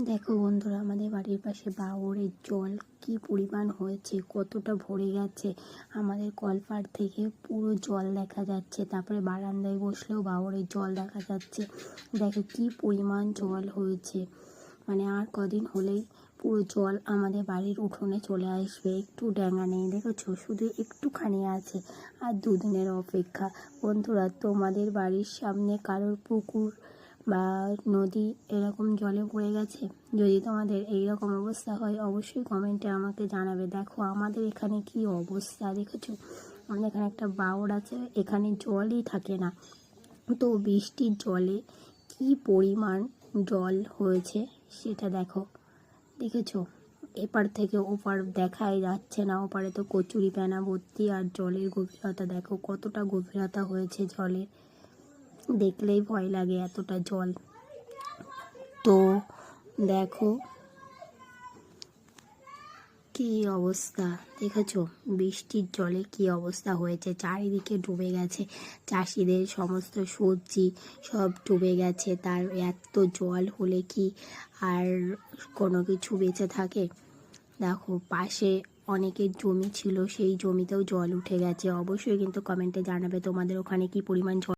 দেখো বন্ধুরা, আমাদের বাড়ির পাশে বাওরের জল কি পরিমাণ হয়েছে, কতটা ভরে গেছে। আমাদের কলপাড় থেকে পুরো জল দেখা যাচ্ছে। তারপরে বারান্দায় বসলেও বাওরের জল দেখা যাচ্ছে। দেখো কি পরিমাণ জল হয়েছে। মানে আর কদিন হলেই পুরো জল আমাদের বাড়ির উঠোনে চলে আসবে। একটু ড্যাঙা নেই, দেখেছো, শুধু একটুখানি আছে। আর দুদিনের অপেক্ষা। বন্ধুরা, তোমাদের বাড়ির সামনে কারোর পুকুর বা নদী এরকম জলে ভরে গেছে? যদি তোমাদের এই রকম অবস্থা হয় অবশ্যই কমেন্টে আমাকে জানাবে। দেখো আমাদের এখানে কি অবস্থা, দেখেছো। আমাদের এখানে একটা বাওর আছে, এখানে জলই থাকে না। তো বৃষ্টির জলে কি পরিমাণ জল হয়েছে সেটা দেখো, দেখেছো। এপার থেকে ওপার দেখাই যাচ্ছে না। ওপারে তো কচুরি পানা ভর্তি। আর জলের গভীরতা দেখো, কতটা গভীরতা হয়েছে জলের, দেখলেই ভয় লাগে এতটা জল। তো দেখো কি অবস্থা, দেখেছো বৃষ্টির জলে কি অবস্থা হয়েছে। চারিদিকে ডুবে গেছে, চাষিদের সমস্ত সবজি সব ডুবে গেছে। তার এত জল হলে কি আর কোনো কিছু বেঁচে থাকে? দেখো পাশে অনেকের জমি ছিল, সেই জমিতেও জল উঠে গেছে। অবশ্যই কিন্তু কমেন্টে জানাবে তোমাদের ওখানে কি পরিমাণ জল।